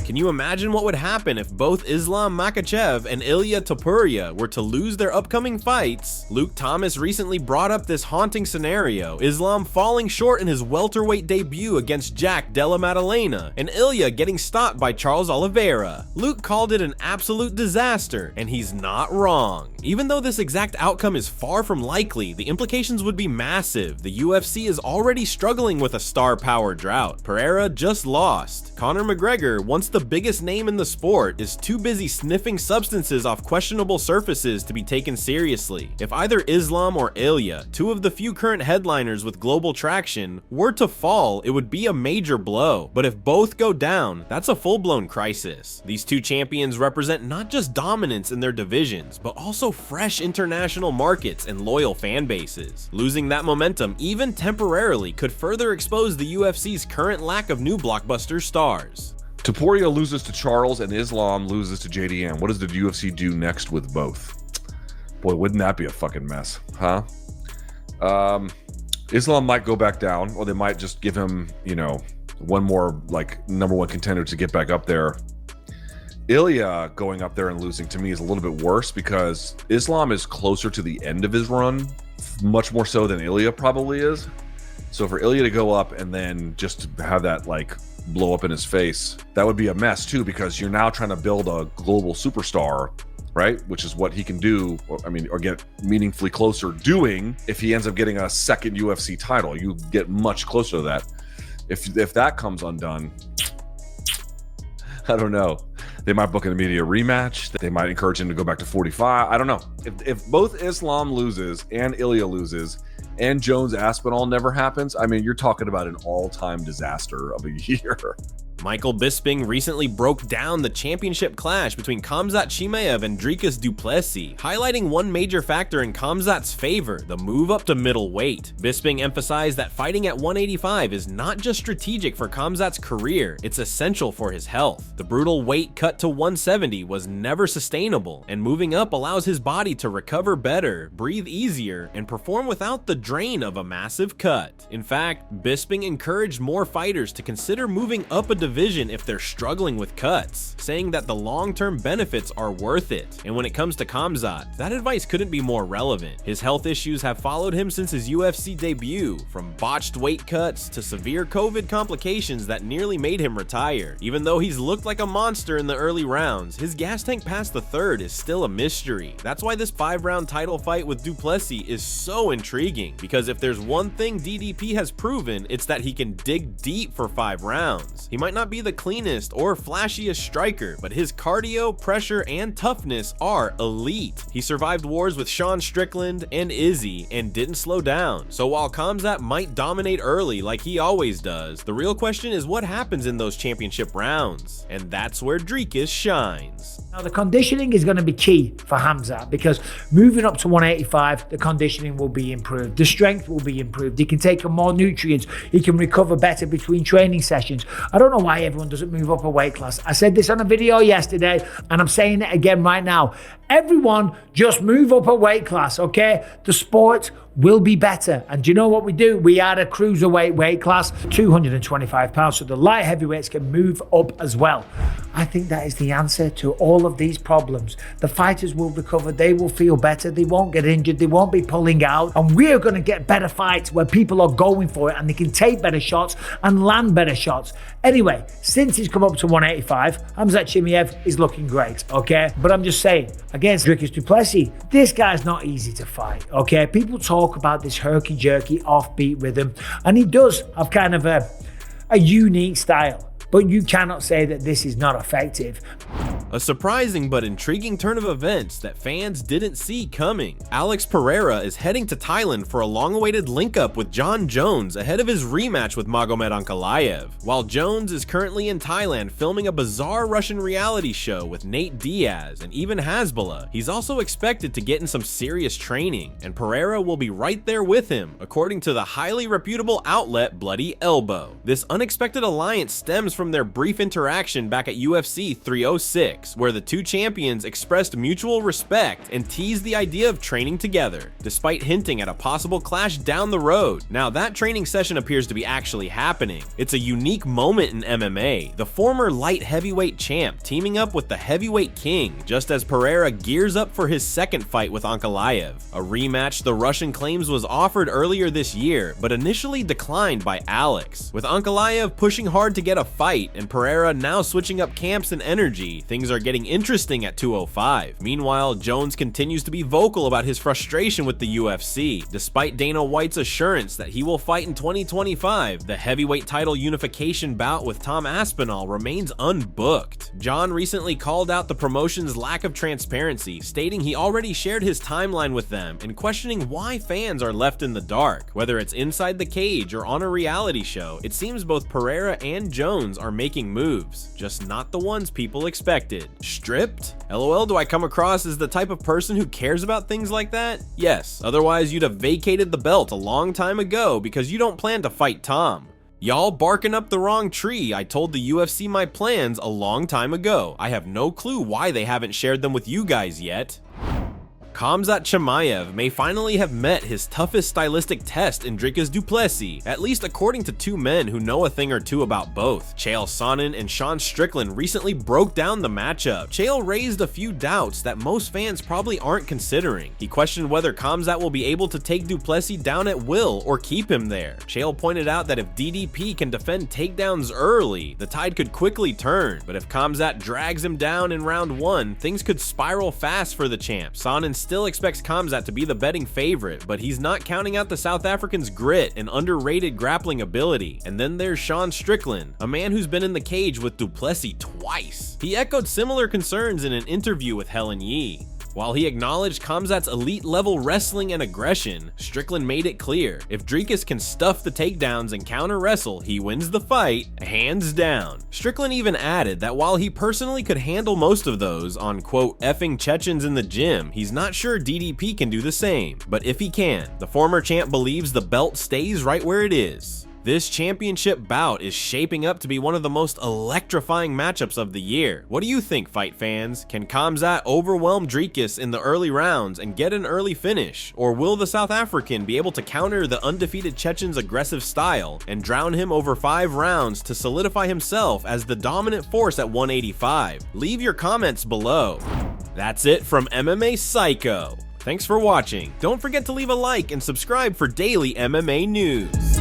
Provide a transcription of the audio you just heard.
Can you imagine what would happen if both Islam Makhachev and Ilia Topuria were to lose their upcoming fights? Luke Thomas recently brought up this haunting scenario, Islam falling short in his welterweight debut against Jack Della Maddalena, and Ilia getting stopped by Charles Oliveira. Luke called it an absolute disaster, and he's not wrong. Even though this exact outcome is far from likely, the implications would be massive. The UFC is already struggling with a star power drought. Pereira just lost. Conor McGregor, once the biggest name in the sport, is too busy sniffing substances off questionable surfaces to be taken seriously. If either Islam or Ilia, two of the few current headliners with global traction, were to fall, it would be a major blow. But if both go down, that's a full-blown crisis. These two champions represent not just dominance in their divisions, but also fresh international markets and loyal fan bases. Losing that momentum, even temporarily, could further expose the UFC's current lack of new blockbuster stars. Topuria loses to Charles and Islam loses to JDM. What does the UFC do next with both? Boy, wouldn't that be a fucking mess, huh? Islam might go back down, or they might just give him, you know, one more like #1 contender to get back up there. Ilia going up there and losing to me is a little bit worse because Islam is closer to the end of his run, much more so than Ilia probably is. So for Ilia to go up and then just have that like blow up in his face, that would be a mess too, because you're now trying to build a global superstar, right? Which is what he can do, or get meaningfully closer doing if he ends up getting a second UFC title. You get much closer to that. If that comes undone, I don't know. They might book an immediate rematch. They might encourage him to go back to 45. I don't know. If both Islam loses and Ilia loses and Jones Aspinall never happens, I mean, you're talking about an all-time disaster of a year. Michael Bisping recently broke down the championship clash between Khamzat Chimaev and Dricus Du Plessis, highlighting one major factor in Khamzat's favor, the move up to middleweight. Bisping emphasized that fighting at 185 is not just strategic for Khamzat's career, it's essential for his health. The brutal weight cut to 170 was never sustainable, and moving up allows his body to recover better, breathe easier, and perform without the drain of a massive cut. In fact, Bisping encouraged more fighters to consider moving up a division if they're struggling with cuts, saying that the long-term benefits are worth it. And when it comes to Khamzat, that advice couldn't be more relevant. His health issues have followed him since his UFC debut, from botched weight cuts to severe COVID complications that nearly made him retire. Even though he's looked like a monster in the early rounds, his gas tank past the third is still a mystery. That's why this 5-round title fight with Du Plessis is so intriguing, because if there's one thing DDP has proven, it's that he can dig deep for 5 rounds. He might not be the cleanest or flashiest striker, but his cardio, pressure, and toughness are elite. He survived wars with Sean Strickland and Izzy and didn't slow down. So while Khamzat might dominate early like he always does, the real question is what happens in those championship rounds, and that's where Dricus shines. Now the conditioning is going to be key for Khamzat, because moving up to 185, the conditioning will be improved, the strength will be improved, he can take on more nutrients, he can recover better between training sessions. I don't know why everyone doesn't move up a weight class. I said this on a video yesterday and I'm saying it again right now. Everyone just move up a weight class, okay? The sport will be better. And do you know what we do? We add a cruiserweight weight class, 225 pounds, so the light heavyweights can move up as well. I think that is the answer to all of these problems. The fighters will recover, they will feel better, they won't get injured, they won't be pulling out, and we're going to get better fights where people are going for it and they can take better shots and land better shots. Anyway, since he's come up to 185, Khamzat Chimaev is looking great, okay? But I'm just saying, against Dricus Du Plessis, this guy's not easy to fight, okay? People talk about this herky-jerky offbeat rhythm, and he does have kind of a unique style, but you cannot say that this is not effective. A surprising but intriguing turn of events that fans didn't see coming. Alex Pereira is heading to Thailand for a long-awaited link-up with Jon Jones ahead of his rematch with Magomed Ankalaev. While Jones is currently in Thailand filming a bizarre Russian reality show with Nate Diaz and even Hasbulla, he's also expected to get in some serious training, and Pereira will be right there with him, according to the highly reputable outlet Bloody Elbow. This unexpected alliance stems from their brief interaction back at UFC 306, where the two champions expressed mutual respect and teased the idea of training together, despite hinting at a possible clash down the road. Now, that training session appears to be actually happening. It's a unique moment in MMA, the former light heavyweight champ teaming up with the heavyweight king, just as Pereira gears up for his second fight with Ankalaev. A rematch the Russian claims was offered earlier this year, but initially declined by Alex. With Ankalaev pushing hard to get a fight and Pereira now switching up camps and energy, things are getting interesting at 205. Meanwhile, Jones continues to be vocal about his frustration with the UFC. Despite Dana White's assurance that he will fight in 2025, the heavyweight title unification bout with Tom Aspinall remains unbooked. Jon recently called out the promotion's lack of transparency, stating he already shared his timeline with them and questioning why fans are left in the dark. Whether it's inside the cage or on a reality show, it seems both Pereira and Jones are making moves, just not the ones people expected. Stripped? LOL, do I come across as the type of person who cares about things like that? Yes, otherwise you'd have vacated the belt a long time ago because you don't plan to fight Tom. Y'all barking up the wrong tree. I told the UFC my plans a long time ago. I have no clue why they haven't shared them with you guys yet. Khamzat Chimaev may finally have met his toughest stylistic test in Dricus Du Plessis, at least according to two men who know a thing or two about both. Chael Sonnen and Strickland recently broke down the matchup. Chael raised a few doubts that most fans probably aren't considering. He questioned whether Khamzat will be able to take Du Plessis down at will or keep him there. Chael pointed out that if DDP can defend takedowns early, the tide could quickly turn, but if Khamzat drags him down in round 1, things could spiral fast for the champ. Sonnen still expects Khamzat to be the betting favorite, but he's not counting out the South African's grit and underrated grappling ability. And then there's Strickland, a man who's been in the cage with Du Plessis twice. He echoed similar concerns in an interview with Helen Yee. While he acknowledged Khamzat's elite-level wrestling and aggression, Strickland made it clear, if Dricus can stuff the takedowns and counter-wrestle, he wins the fight, hands down. Strickland even added that while he personally could handle most of those on, quote, effing Chechens in the gym, he's not sure DDP can do the same. But if he can, the former champ believes the belt stays right where it is. This championship bout is shaping up to be one of the most electrifying matchups of the year. What do you think, fight fans? Can Khamzat overwhelm Dricus in the early rounds and get an early finish? Or will the South African be able to counter the undefeated Chechen's aggressive style and drown him over 5 rounds to solidify himself as the dominant force at 185? Leave your comments below. That's it from MMA Psycho. Thanks for watching. Don't forget to leave a like and subscribe for daily MMA news.